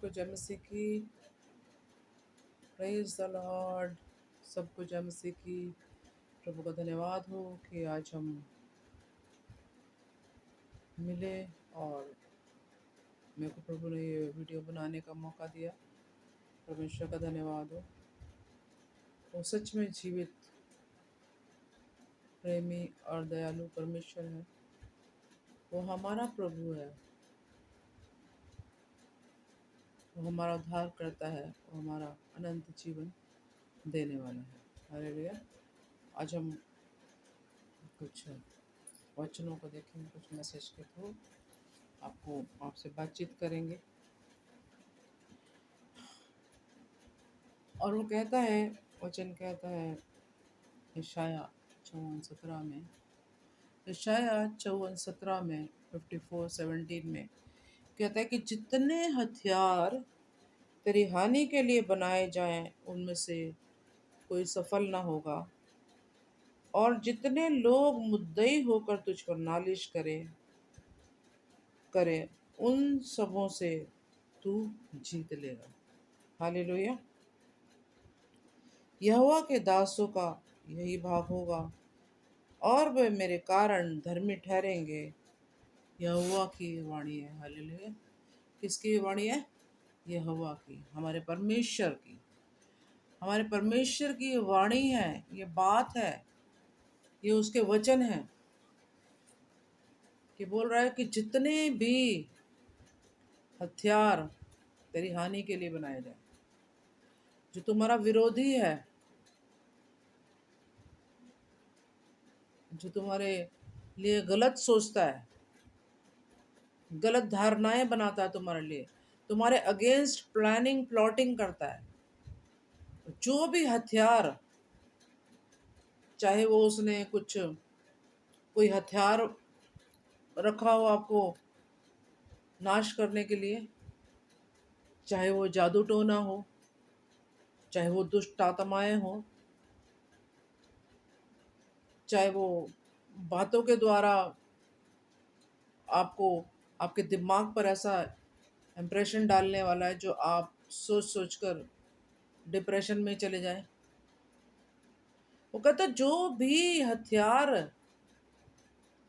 सबको जय मसीह की। Praise the Lord. सबको जय मसीह की। प्रभु का धन्यवाद हो कि आज हम मिले और मेरे को प्रभु ने ये वीडियो बनाने का मौका दिया। परमेश्वर का धन्यवाद हो। वो सच में जीवित, प्रेमी और दयालु परमेश्वर है। वो हमारा प्रभु है। वो हमारा उद्धार करता है। वो हमारा अनंत जीवन देने वाला है। हालेलुया। आज हम कुछ वचनों को देखेंगे, कुछ मैसेज के थ्रू आपसे बातचीत करेंगे। और वो कहता है, वचन कहता है यशाया 54:17 में, यशाया 54:17 में 54:17 में कहता है कि जितने हथियार तेरी हानि के लिए बनाए जाएं उनमें से कोई सफल ना होगा, और जितने लोग मुद्दई होकर तुझ पर नालिश करे उन सबों से तू जीत लेगा। हालेलुया। यहोवा के दासों का यही भाग होगा और वे मेरे कारण धर्मी ठहरेंगे। यहोवा की वाणी है। हालेलुया। किसकी वाणी है? यहोवा की, हमारे परमेश्वर की। हमारे परमेश्वर की ये वाणी है, ये बात है, ये उसके वचन है कि बोल रहा है कि जितने भी हथियार तेरी हानि के लिए बनाए जाए, जो तुम्हारा विरोधी है, जो तुम्हारे लिए गलत सोचता है, गलत धारणाएं बनाता है तुम्हारे लिए, तुम्हारे अगेंस्ट प्लानिंग प्लॉटिंग करता है, जो भी हथियार, चाहे वो उसने कोई हथियार रखा हो आपको नाश करने के लिए, चाहे वो जादू टोना हो, चाहे वो दुष्ट आत्माएं हो, चाहे वो बातों के द्वारा आपको, आपके दिमाग पर ऐसा इम्प्रेशन डालने वाला है जो आप सोच सोच कर डिप्रेशन में चले जाएं। वो कहता जो भी हथियार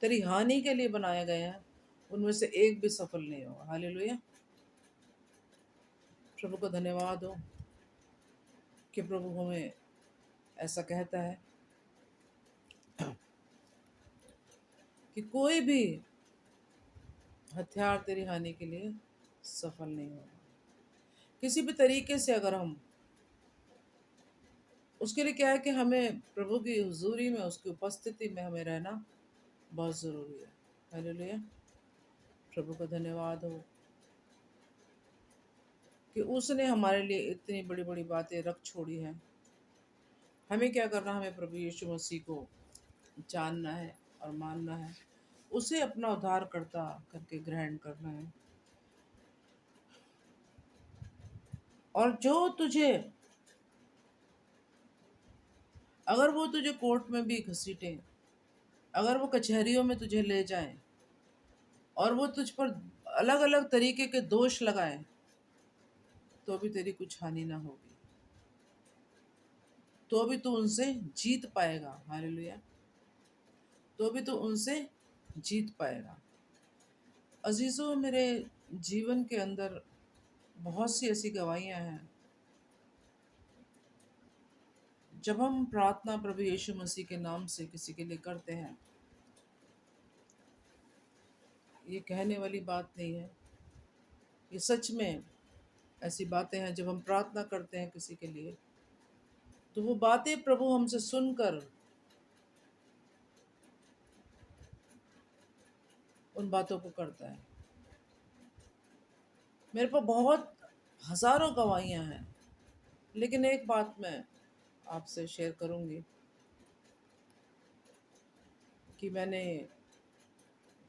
तेरी हानि के लिए बनाए गए हैं उनमें से एक भी सफल नहीं होगा। हालेलुया। प्रभु को धन्यवाद हो कि प्रभु हमें ऐसा कहता है कि कोई भी हथियार तेरी हानि के लिए सफल नहीं होगा। किसी भी तरीके से अगर हम उसके लिए, क्या है कि हमें प्रभु की हुजूरी में, उसकी उपस्थिति में हमें रहना बहुत ज़रूरी है। हालेलुया। प्रभु का धन्यवाद हो कि उसने हमारे लिए इतनी बड़ी बड़ी बातें रख छोड़ी हैं। हमें क्या करना? हमें प्रभु यीशु मसीह को जानना है और मानना है, उसे अपना उद्धारकर्ता करके ग्रहण करना है। और जो तुझे, अगर वो तुझे कोर्ट में भी घसीटे, अगर वो कचहरियों में तुझे ले जाए और वो तुझ पर अलग अलग तरीके के दोष लगाए, तो भी तेरी कुछ हानि ना होगी, तो भी तू उनसे जीत पाएगा। हालेलुया। तो भी तू उनसे जीत पाएगा। अजीजों, मेरे जीवन के अंदर बहुत सी ऐसी गवाहियां हैं। जब हम प्रार्थना प्रभु यीशु मसीह के नाम से किसी के लिए करते हैं, ये कहने वाली बात नहीं है, ये सच में ऐसी बातें हैं। जब हम प्रार्थना करते हैं किसी के लिए, तो वो बातें प्रभु हमसे सुनकर उन बातों को करता है। मेरे पास बहुत हजारों गवाहियां हैं, लेकिन एक बात मैं आपसे शेयर करूंगी कि मैंने,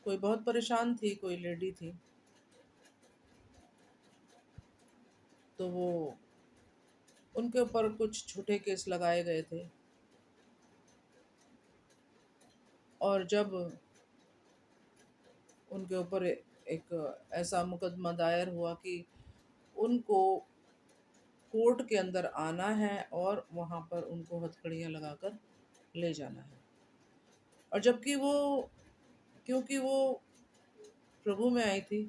कोई बहुत परेशान थी, कोई लेडी थी, तो वो, उनके ऊपर कुछ झूठे केस लगाए गए थे। और जब उनके ऊपर एक ऐसा मुकदमा दायर हुआ कि उनको कोर्ट के अंदर आना है और वहाँ पर उनको हथकड़ियाँ लगाकर ले जाना है। और जबकि वो, क्योंकि वो प्रभु में आई थी,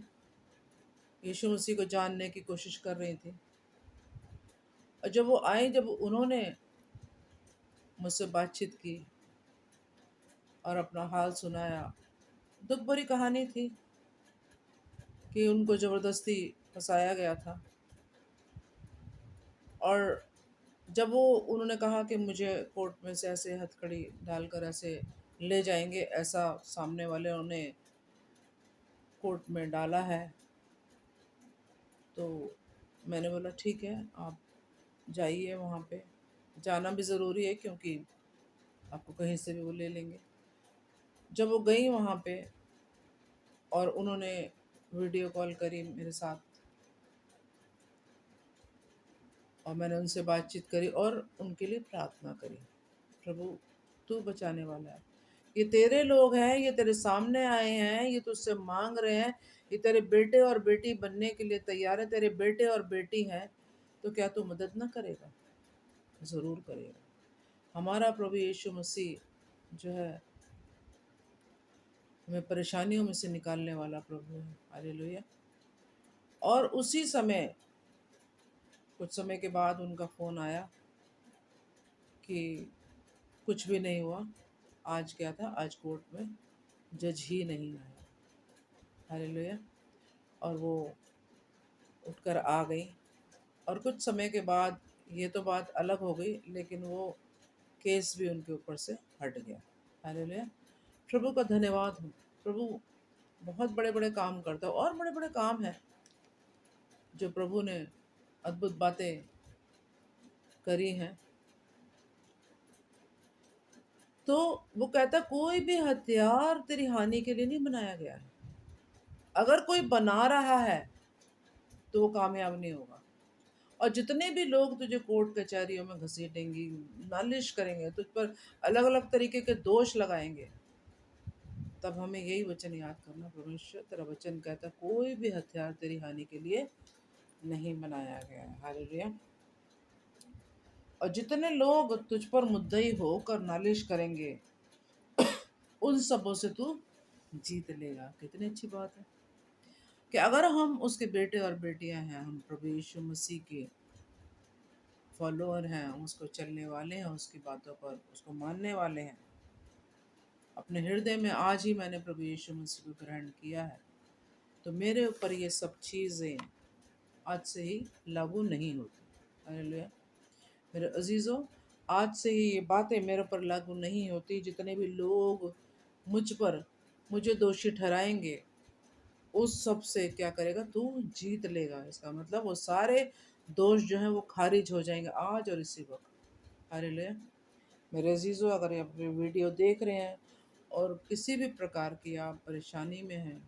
यीशु मसीह को जानने की कोशिश कर रही थी, और जब वो आई, जब उन्होंने मुझसे बातचीत की और अपना हाल सुनाया, दुख भरी कहानी थी कि उनको ज़बरदस्ती फंसाया गया था। और जब वो उन्होंने कहा कि मुझे कोर्ट में से ऐसे हथकड़ी डालकर ऐसे ले जाएंगे, ऐसा सामने वाले ने कोर्ट में डाला है, तो मैंने बोला ठीक है, आप जाइए वहाँ पे। जाना भी ज़रूरी है क्योंकि आपको कहीं से भी वो ले लेंगे। जब वो गई वहाँ पे और उन्होंने वीडियो कॉल करी मेरे साथ, और मैंने उनसे बातचीत करी और उनके लिए प्रार्थना करी, प्रभु तू बचाने वाला है, ये तेरे लोग हैं, ये तेरे सामने आए हैं, ये तुझसे मांग रहे हैं, ये तेरे बेटे और बेटी बनने के लिए तैयार है, तेरे बेटे और बेटी हैं, तो क्या तू मदद ना करेगा? ज़रूर करेगा। हमारा प्रभु यीशु मसीह जो है, हमें परेशानियों में से निकालने वाला प्रभु है। हालेलुया। और उसी समय, कुछ समय के बाद उनका फ़ोन आया कि कुछ भी नहीं हुआ। आज क्या था, आज कोर्ट में जज ही नहीं आया। हालेलुया। और वो उठकर आ गई, और कुछ समय के बाद ये तो बात अलग हो गई, लेकिन वो केस भी उनके ऊपर से हट गया। हालेलुया। प्रभु का धन्यवाद हो। प्रभु बहुत बड़े बड़े काम करता है, और बड़े बड़े काम हैं जो प्रभु ने अद्भुत बातें करी हैं। तो वो कहता, कोई भी हथियार तेरी हानि के लिए नहीं बनाया गया है। अगर कोई बना रहा है तो वो कामयाब नहीं होगा। और जितने भी लोग तुझे कोर्ट कचहरियों में घसीटेंगी, नालिश करेंगे, तुझ पर अलग अलग तरीके के दोष लगाएंगे, तब हमें यही वचन याद करना, परमेश्वर तेरा वचन कहता, कोई भी हथियार तेरी हानि के लिए नहीं बनाया गया है। हालेलुया। और जितने लोग तुझ पर मुद्दई होकर नालिश करेंगे, उन सबों से तू जीत लेगा। कितनी अच्छी बात है कि अगर हम उसके बेटे और बेटियां हैं, हम प्रभु यीशु मसीह के फॉलोअर हैं, हम उसको चलने वाले हैं, उसकी बातों पर उसको मानने वाले हैं, अपने हृदय में आज ही मैंने प्रभु यीशु मसीह को ग्रहण किया है, तो मेरे ऊपर ये सब चीज़ें आज से ही लागू नहीं होती। हालेलुया। मेरे अजीज़ों, आज से ही ये बातें मेरे पर लागू नहीं होती। जितने भी लोग मुझ पर मुझे दोषी ठहराएंगे, उस सब से क्या करेगा, तू जीत लेगा। इसका मतलब वो सारे दोष जो हैं वो खारिज हो जाएंगे आज और इसी वक्त। हालेलुया। मेरे अजीज़ों, अगर आप ये वीडियो देख रहे हैं और किसी भी प्रकार की आप परेशानी में हैं,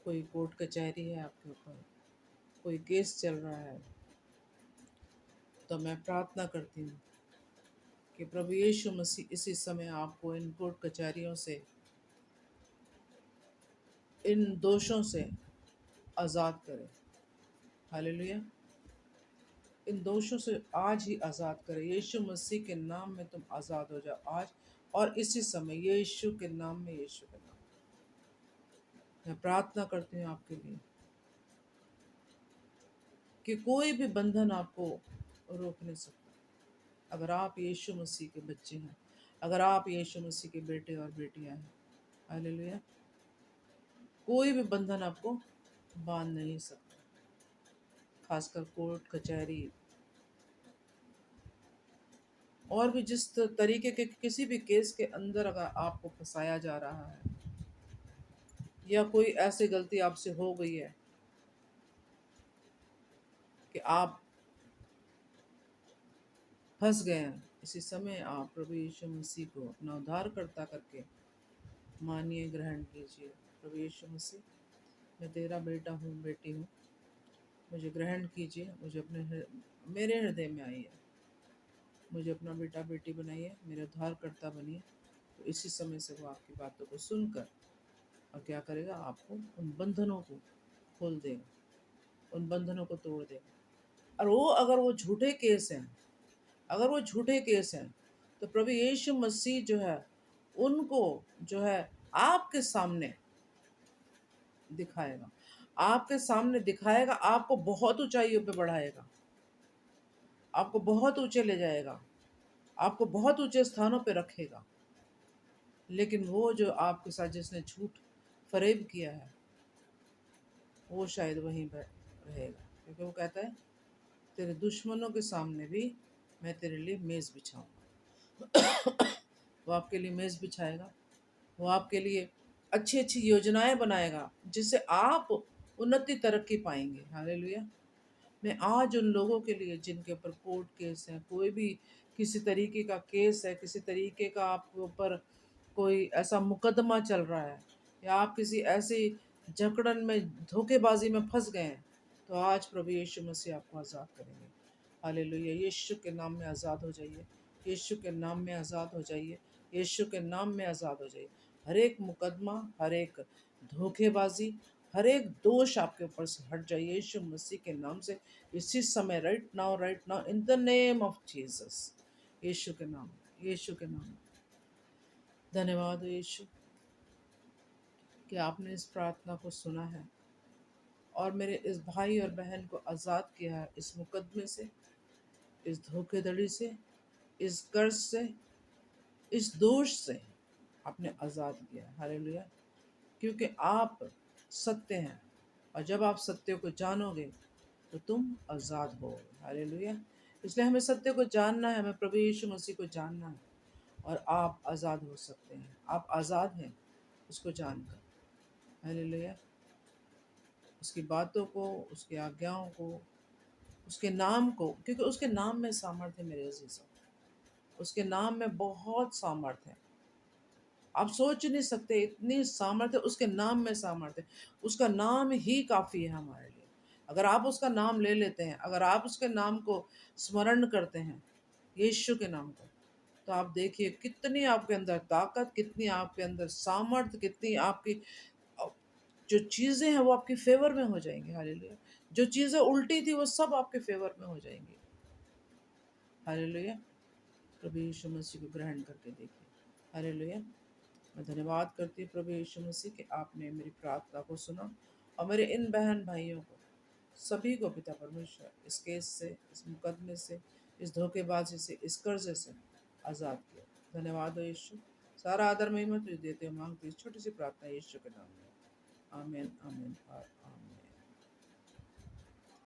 कोई कोर्ट कचहरी है आपके ऊपर, कोई केस चल रहा है, तो मैं प्रार्थना करती हूँ कि प्रभु यीशु मसीह इसी समय आपको इन कोर्ट कचहरियों से, इन दोषों से आज़ाद करे। हालेलुया। इन दोषों से आज ही आज़ाद करे। यीशु मसीह के नाम में तुम आज़ाद हो जाओ आज और इसी समय, यीशु के नाम में, यीशु के नाम में। मैं प्रार्थना करती हूँ आपके लिए कि कोई भी बंधन आपको रोक नहीं सकता। अगर आप यीशु मसीह के बच्चे हैं, अगर आप यीशु मसीह के बेटे और बेटियां हैं, हालेलुया, कोई भी बंधन आपको बांध नहीं सकता। खासकर कोर्ट कचहरी और भी जिस तरीके के किसी भी केस के अंदर अगर आपको फंसाया जा रहा है, या कोई ऐसी गलती आपसे हो गई है कि आप फंस गए हैं, इसी समय आप प्रभु यीशु मसीह को अपना उद्धारकर्ता करके मानिए, ग्रहण कीजिए। प्रभु यीशु मसीह, मैं तेरा बेटा हूँ, बेटी हूँ, मुझे ग्रहण कीजिए, मुझे मेरे हृदय में आइए, मुझे अपना बेटा बेटी बनाइए, मेरे उद्धारकर्ता बनिए। तो इसी समय से वो आपकी बातों को सुनकर और क्या करेगा, आपको उन बंधनों को खोल देगा। उन बंधनों को तोड़ देगा। और वो अगर वो झूठे केस हैं, अगर वो झूठे केस हैं, तो प्रभु यीशु मसीह जो है उनको जो है आपके सामने दिखाएगा, आपके सामने दिखाएगा, आपको बहुत ऊंचाइयों पे बढ़ाएगा, आपको बहुत ऊंचे ले जाएगा, आपको बहुत ऊंचे स्थानों पे रखेगा। लेकिन वो जो आपके साथ जिसने झूठ फरेब किया है, वो शायद वहीं पर रहेगा, क्योंकि वो कहता है तेरे दुश्मनों के सामने भी मैं तेरे लिए मेज़ बिछाऊंगा। वो आपके लिए मेज़ बिछाएगा, वो आपके लिए अच्छी अच्छी योजनाएं बनाएगा जिससे आप उन्नति तरक्की पाएंगे। हालेलुया। मैं आज उन लोगों के लिए जिनके ऊपर कोर्ट केस है, कोई भी किसी तरीके का केस है, किसी तरीके का आपके ऊपर कोई ऐसा मुकदमा चल रहा है, या आप किसी ऐसी जकड़न में धोखेबाजी में फंस गए हैं, तो आज प्रभु यीशु मसीह आपको आज़ाद करेंगे। हालेलुया। यीशु के नाम में आज़ाद हो जाइए, यीशु के नाम में आज़ाद हो जाइए, यीशु के नाम में आज़ाद हो जाइए। हर एक मुकदमा, हर एक धोखेबाजी, हर एक दोष आपके ऊपर से हट जाइए यीशु मसीह के नाम से, इसी समय, right now in the name of Jesus. यीशु के नाम में, यीशु के नाम में। धन्यवाद हो यीशु कि आपने इस प्रार्थना को सुना है और मेरे इस भाई और बहन को आज़ाद किया है इस मुकदमे से, इस धोखेधड़ी से, इस कर्ज से, इस दोष से आपने आज़ाद किया। हालेलुया। क्योंकि आप सत्य हैं, और जब आप सत्य को जानोगे तो तुम आज़ाद होगे। हालेलुया। इसलिए हमें सत्य को जानना है, हमें प्रभु यीशु मसीह को जानना है, और आप आज़ाद हो सकते हैं। आप आज़ाद हैं उसको जानकर। हालेलुया। उसकी बातों को, उसकी आज्ञाओं को, उसके नाम को, क्योंकि उसके नाम में सामर्थ्य है मेरे अजीजों, उसके नाम में बहुत सामर्थ्य है। आप सोच नहीं सकते इतनी सामर्थ्य उसके नाम में, सामर्थ्य। उसका नाम ही काफ़ी है हमारे लिए। अगर आप उसका नाम ले लेते हैं, अगर आप उसके नाम को स्मरण करते हैं, यीशु के नाम को, तो आप देखिए कितनी आपके अंदर ताकत, कितनी आपके अंदर सामर्थ्य, कितनी आपकी जो चीज़ें हैं वो आपके फेवर में हो जाएंगी। हालेलुया। जो चीज़ें उल्टी थी वो सब आपके फेवर में हो जाएंगी। हालेलुया। प्रभु यीशु मसीह को ग्रहण करके देखिए। हालेलुया। मैं धन्यवाद करती हूँ प्रभु यीशु मसीह कि आपने मेरी प्रार्थना को सुना, और मेरे इन बहन भाइयों को सभी को पिता परमेश्वर इस केस से, इस मुकदमे से, इस धोखेबाजी से, इस कर्जे से आज़ाद किया। धन्यवाद हो यीशु। सारा आदर महिमा तुझे देते हुए मांगती इस छोटी सी प्रार्थना यीशु के नाम में। आमीन, आमीन और आमीन।